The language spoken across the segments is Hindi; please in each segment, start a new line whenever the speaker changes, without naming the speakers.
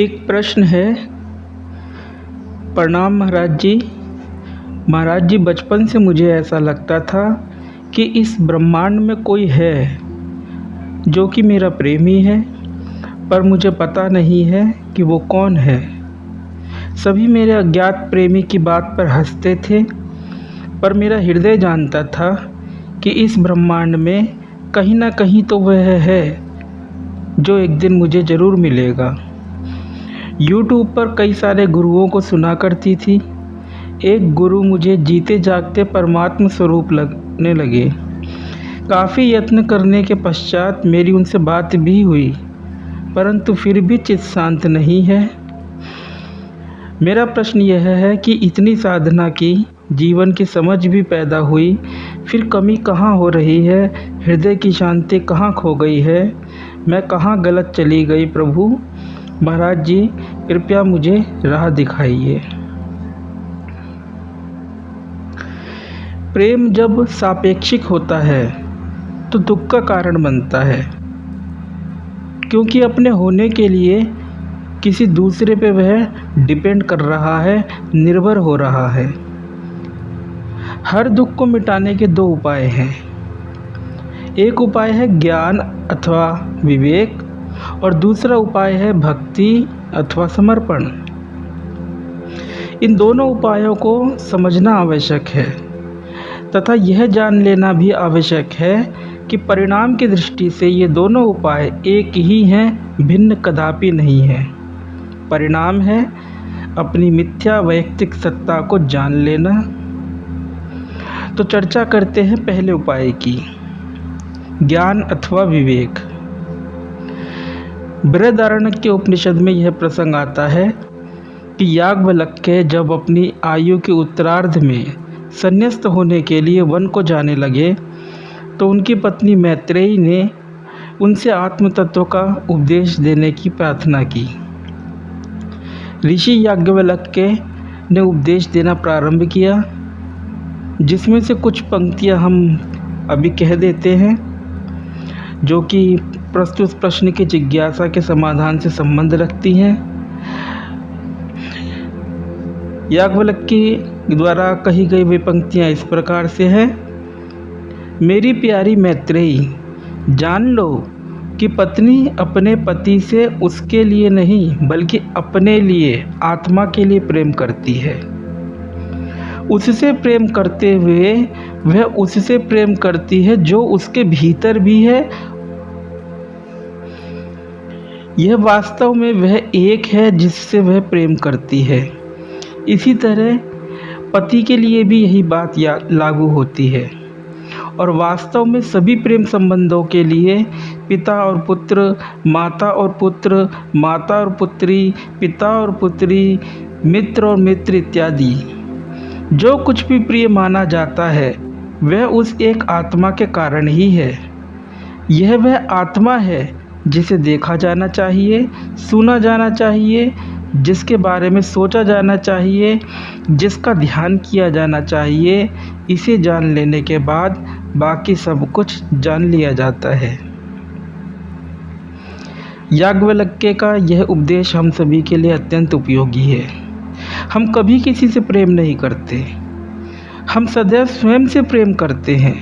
एक प्रश्न है। प्रणाम महाराज जी। महाराज जी, बचपन से मुझे ऐसा लगता था कि इस ब्रह्मांड में कोई है जो कि मेरा प्रेमी है, पर मुझे पता नहीं है कि वो कौन है। सभी मेरे अज्ञात प्रेमी की बात पर हंसते थे, पर मेरा हृदय जानता था कि इस ब्रह्मांड में कहीं ना कहीं तो वह है जो एक दिन मुझे ज़रूर मिलेगा। YouTube पर कई सारे गुरुओं को सुना करती थी। एक गुरु मुझे जीते जागते परमात्म स्वरूप लगने लगे। काफ़ी यत्न करने के पश्चात मेरी उनसे बात भी हुई, परंतु फिर भी चित्त शांत नहीं है। मेरा प्रश्न यह है कि इतनी साधना की, जीवन की समझ भी पैदा हुई, फिर कमी कहाँ हो रही है? हृदय की शांति कहाँ खो गई है? मैं कहाँ गलत चली गई? प्रभु महाराज जी, कृपया मुझे राह दिखाइए। प्रेम जब सापेक्षिक होता है तो दुख का कारण बनता है, क्योंकि अपने होने के लिए किसी दूसरे पे वह डिपेंड कर रहा है, निर्भर हो रहा है। हर दुख को मिटाने के दो उपाय हैं। एक उपाय है ज्ञान अथवा विवेक, और दूसरा उपाय है भक्ति अथवा समर्पण। इन दोनों उपायों को समझना आवश्यक है तथा यह जान लेना भी आवश्यक है कि परिणाम की दृष्टि से ये दोनों उपाय एक ही हैं, भिन्न कदापि नहीं है। परिणाम है अपनी मिथ्या वैयक्तिक सत्ता को जान लेना। तो चर्चा करते हैं पहले उपाय की, ज्ञान अथवा विवेक। बृहदारण्यक के उपनिषद में यह प्रसंग आता है कि याज्ञवल्क्य जब अपनी आयु के उत्तरार्ध में संन्यस्त होने के लिए वन को जाने लगे, तो उनकी पत्नी मैत्रेयी ने उनसे आत्म तत्व का उपदेश देने की प्रार्थना की। ऋषि याज्ञवल्क्य ने उपदेश देना प्रारंभ किया, जिसमें से कुछ पंक्तियां हम अभी कह देते हैं, जो कि प्रस्तुत प्रश्न की जिज्ञासा के समाधान से संबंध रखती हैं। याज्ञवल्क्य द्वारा कही गई वे पंक्तियां इस प्रकार से हैं। मेरी प्यारी मैत्रेयी, जान लो कि पत्नी अपने पति से उसके लिए नहीं बल्कि अपने लिए, आत्मा के लिए प्रेम करती है। उससे प्रेम करते हुए वह उससे प्रेम करती है जो उसके भीतर भी है। यह वास्तव में वह एक है जिससे वह प्रेम करती है। इसी तरह पति के लिए भी यही बात लागू होती है, और वास्तव में सभी प्रेम संबंधों के लिए पिता और पुत्र, माता और पुत्र, माता और पुत्री, पिता और पुत्री, मित्र और मित्र इत्यादि, जो कुछ भी प्रिय माना जाता है वह उस एक आत्मा के कारण ही है। यह वह आत्मा है जिसे देखा जाना चाहिए, सुना जाना चाहिए, जिसके बारे में सोचा जाना चाहिए, जिसका ध्यान किया जाना चाहिए। इसे जान लेने के बाद बाकी सब कुछ जान लिया जाता है। याज्ञवल्क्य का यह उपदेश हम सभी के लिए अत्यंत उपयोगी है। हम कभी किसी से प्रेम नहीं करते, हम सदैव स्वयं से प्रेम करते हैं।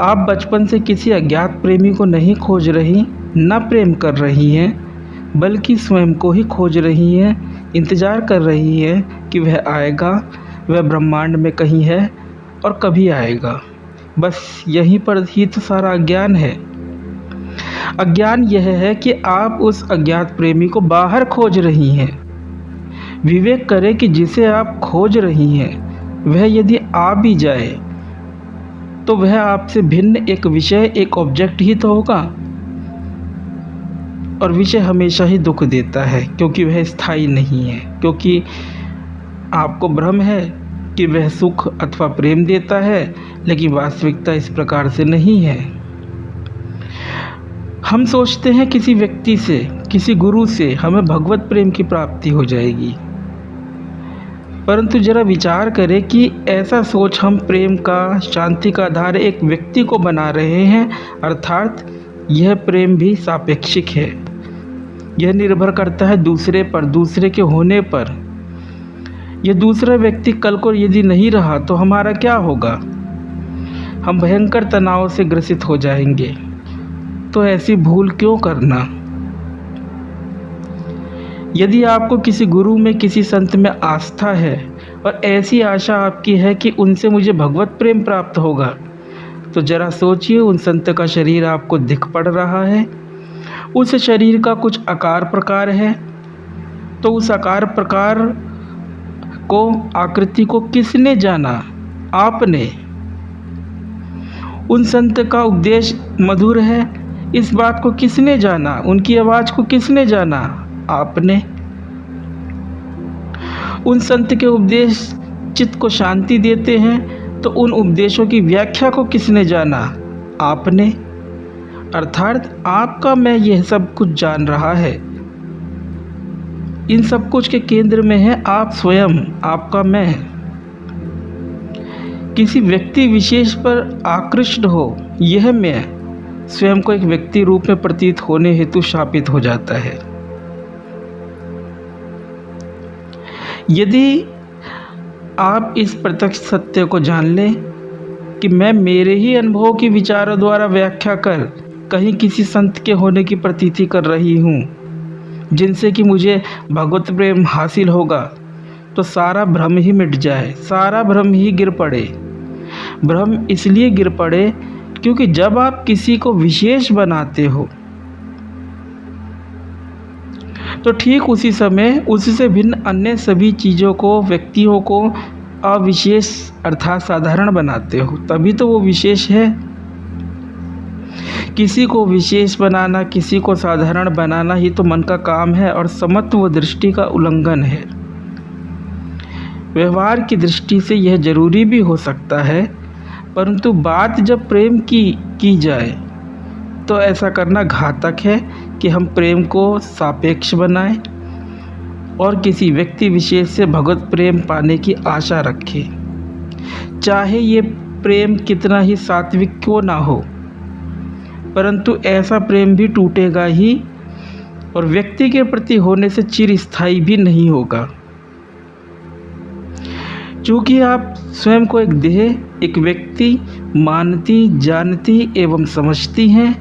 आप बचपन से किसी अज्ञात प्रेमी को नहीं खोज रही, न प्रेम कर रही हैं, बल्कि स्वयं को ही खोज रही हैं, इंतज़ार कर रही हैं कि वह आएगा, वह ब्रह्मांड में कहीं है और कभी आएगा। बस यहीं पर ही तो सारा अज्ञान है। अज्ञान यह है कि आप उस अज्ञात प्रेमी को बाहर खोज रही हैं। विवेक करें कि जिसे आप खोज रही हैं वह यदि आ भी जाए तो वह आपसे भिन्न एक विषय, एक ऑब्जेक्ट ही तो होगा, और विषय हमेशा ही दुख देता है क्योंकि वह स्थायी नहीं है। क्योंकि आपको भ्रम है कि वह सुख अथवा प्रेम देता है, लेकिन वास्तविकता इस प्रकार से नहीं है। हम सोचते हैं किसी व्यक्ति से, किसी गुरु से हमें भगवत प्रेम की प्राप्ति हो जाएगी, परंतु जरा विचार करें कि ऐसा सोच हम प्रेम का, शांति का आधार एक व्यक्ति को बना रहे हैं, अर्थात यह प्रेम भी सापेक्षिक है। यह निर्भर करता है दूसरे पर, दूसरे के होने पर। यह दूसरा व्यक्ति कल को यदि नहीं रहा तो हमारा क्या होगा? हम भयंकर तनाव से ग्रसित हो जाएंगे। तो ऐसी भूल क्यों करना? यदि आपको किसी गुरु में, किसी संत में आस्था है और ऐसी आशा आपकी है कि उनसे मुझे भगवत प्रेम प्राप्त होगा, तो जरा सोचिए, उन संत का शरीर आपको दिख पड़ रहा है, उस शरीर का कुछ आकार प्रकार है, तो उस आकार प्रकार को, आकृति को किसने जाना? आपने। उन संत का उपदेश मधुर है, इस बात को किसने जाना? उनकी आवाज़ को किसने जाना? आपने। उन संत के उपदेश चित्त को शांति देते हैं, तो उन उपदेशों की व्याख्या को किसने जाना? आपने। अर्थात आपका मैं यह सब कुछ जान रहा है। इन सब कुछ के केंद्र में है आप स्वयं, आपका मैं। किसी व्यक्ति विशेष पर आकृष्ट हो, यह मैं स्वयं को एक व्यक्ति रूप में प्रतीत होने हेतु शापित हो जाता है। यदि आप इस प्रत्यक्ष सत्य को जान लें कि मैं मेरे ही अनुभव की विचारों द्वारा व्याख्या कर कहीं किसी संत के होने की प्रतीति कर रही हूँ, जिनसे कि मुझे भगवत प्रेम हासिल होगा, तो सारा भ्रम ही मिट जाए, सारा भ्रम ही गिर पड़े। भ्रम इसलिए गिर पड़े क्योंकि जब आप किसी को विशेष बनाते हो, तो ठीक उसी समय उससे भिन्न अन्य सभी चीज़ों को, व्यक्तियों को अविशेष अर्थात साधारण बनाते हो, तभी तो वो विशेष है। किसी को विशेष बनाना, किसी को साधारण बनाना ही तो मन का काम है और समत्व दृष्टि का उल्लंघन है। व्यवहार की दृष्टि से यह जरूरी भी हो सकता है, परंतु बात जब प्रेम की जाए तो ऐसा करना घातक है कि हम प्रेम को सापेक्ष बनाएं और किसी व्यक्ति विशेष से भगवत प्रेम पाने की आशा रखें, चाहे ये प्रेम कितना ही सात्विक क्यों ना हो। परंतु ऐसा प्रेम भी टूटेगा ही और व्यक्ति के प्रति होने से चिरस्थायी भी नहीं होगा। चूँकि आप स्वयं को एक देह, एक व्यक्ति मानती, जानती एवं समझती हैं,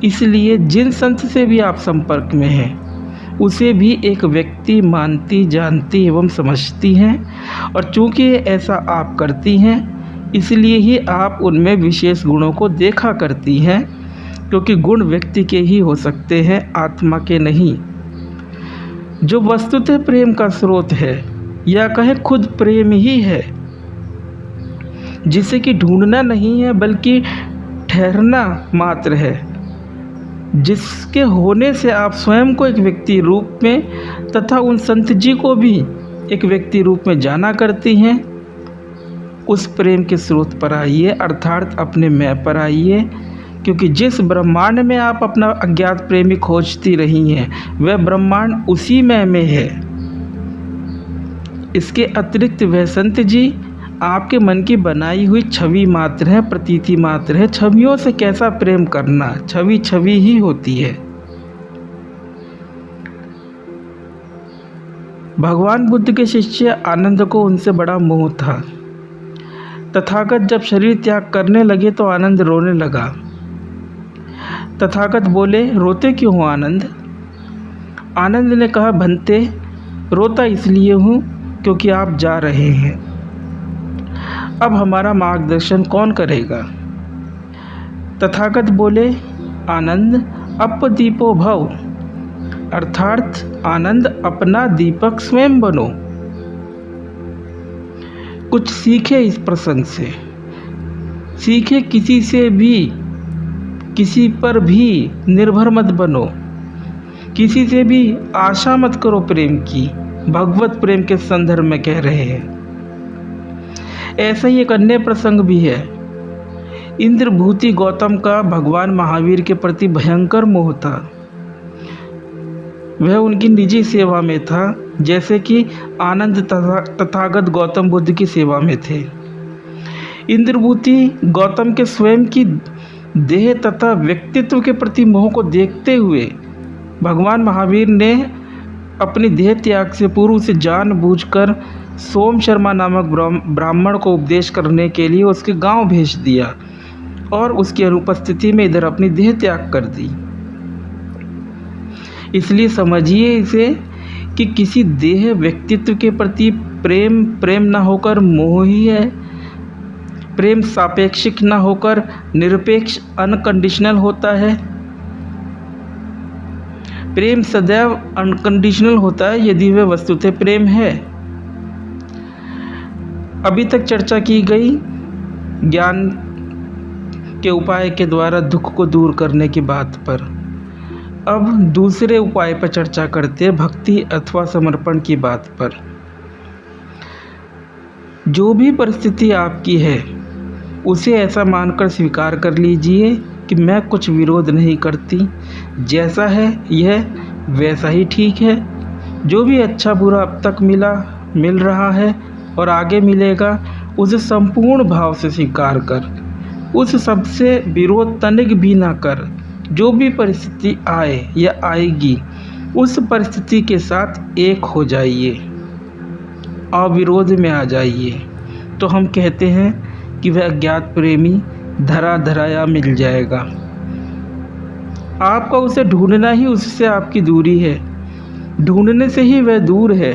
इसलिए जिन संत से भी आप संपर्क में हैं उसे भी एक व्यक्ति मानती, जानती एवं समझती हैं। और चूँकि ऐसा आप करती हैं, इसलिए ही आप उनमें विशेष गुणों को देखा करती हैं, क्योंकि गुण व्यक्ति के ही हो सकते हैं, आत्मा के नहीं। जो वस्तुतः प्रेम का स्रोत है, या कहें खुद प्रेम ही है, जिसे कि ढूंढना नहीं है बल्कि ठहरना मात्र है, जिसके होने से आप स्वयं को एक व्यक्ति रूप में तथा उन संत जी को भी एक व्यक्ति रूप में जाना करती हैं, उस प्रेम के स्रोत पर आइए, अर्थात अपने मैं पर आइए। क्योंकि जिस ब्रह्मांड में आप अपना अज्ञात प्रेमी खोजती रही हैं, वह ब्रह्मांड उसी मैं में है। इसके अतिरिक्त वह संत जी आपके मन की बनाई हुई छवि मात्र है, प्रतीति मात्र है। छवियों से कैसा प्रेम करना, छवि छवि ही होती है। भगवान बुद्ध के शिष्य आनंद को उनसे बड़ा मोह था। तथागत जब शरीर त्याग करने लगे तो आनंद रोने लगा। तथागत बोले, रोते क्यों हो आनंद? आनंद ने कहा, भंते, रोता इसलिए हूँ क्योंकि आप जा रहे हैं। अब हमारा मार्गदर्शन कौन करेगा? तथागत बोले, आनंद अपदीपो भव, अर्थात आनंद अपना दीपक स्वयं बनो। कुछ सीखे इस प्रसंग से, सीखे किसी से भी, किसी पर भी निर्भर मत बनो, किसी से भी आशा मत करो प्रेम की। भगवत प्रेम के संदर्भ में कह रहे हैं। ऐसा ही एक अन्य प्रसंग भी है। इंद्रभूति गौतम का भगवान महावीर के प्रति भयंकर मोह था। वह उनकी निजी सेवा में था, जैसे कि आनंद तथागत गौतम बुद्ध की सेवा में थे। इंद्रभूति गौतम के स्वयं की देह तथा व्यक्तित्व के प्रति मोह को देखते हुए भगवान महावीर ने अपनी देह त्याग से पूर्व उसे जानबूझकर सोम शर्मा नामक ब्राह्मण को उपदेश करने के लिए उसके गांव भेज दिया और उसकी अनुपस्थिति में इधर अपनी देह त्याग कर दी। इसलिए समझिए इसे कि किसी देह व्यक्तित्व के प्रति प्रेम न होकर मोह ही है। प्रेम सापेक्षिक न होकर निरपेक्ष अनकंडीशनल होता है। प्रेम सदैव अनकंडीशनल होता है यदि वह वस्तुतः प्रेम है। अभी तक चर्चा की गई ज्ञान के उपाय के द्वारा दुख को दूर करने की बात पर। अब दूसरे उपाय पर चर्चा करते हैं, भक्ति अथवा समर्पण की बात पर। जो भी परिस्थिति आपकी है उसे ऐसा मानकर स्वीकार कर लीजिए कि मैं कुछ विरोध नहीं करती, जैसा है यह वैसा ही ठीक है। जो भी अच्छा बुरा अब तक मिल रहा है और आगे मिलेगा, उसे संपूर्ण भाव से स्वीकार कर, उस सबसे विरोध तनिक भी ना कर। जो भी परिस्थिति आए या आएगी, उस परिस्थिति के साथ एक हो जाइए, अविरोध में आ जाइए। तो हम कहते हैं कि वह अज्ञात प्रेमी धराया मिल जाएगा। आपका उसे ढूंढना ही उससे आपकी दूरी है। ढूंढने से ही वह दूर है,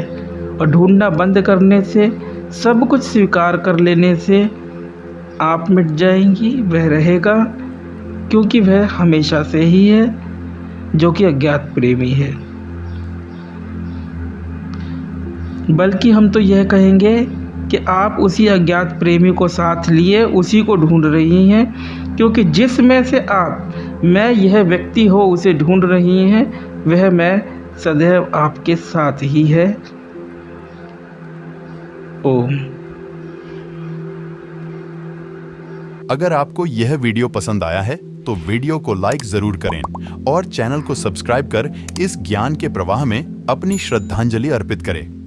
और ढूंढना बंद करने से, सब कुछ स्वीकार कर लेने से आप मिट जाएंगी, वह रहेगा, क्योंकि वह हमेशा से ही है जो कि अज्ञात प्रेमी है। बल्कि हम तो यह कहेंगे कि आप उसी अज्ञात प्रेमी को साथ लिए उसी को ढूंढ रही हैं, क्योंकि जिस में से आप मैं यह व्यक्ति हो उसे ढूंढ रही हैं, वह मैं सदैव आपके साथ ही है। ओम।
अगर आपको यह वीडियो पसंद आया है तो वीडियो को लाइक जरूर करें और चैनल को सब्सक्राइब कर इस ज्ञान के प्रवाह में अपनी श्रद्धांजलि अर्पित करें।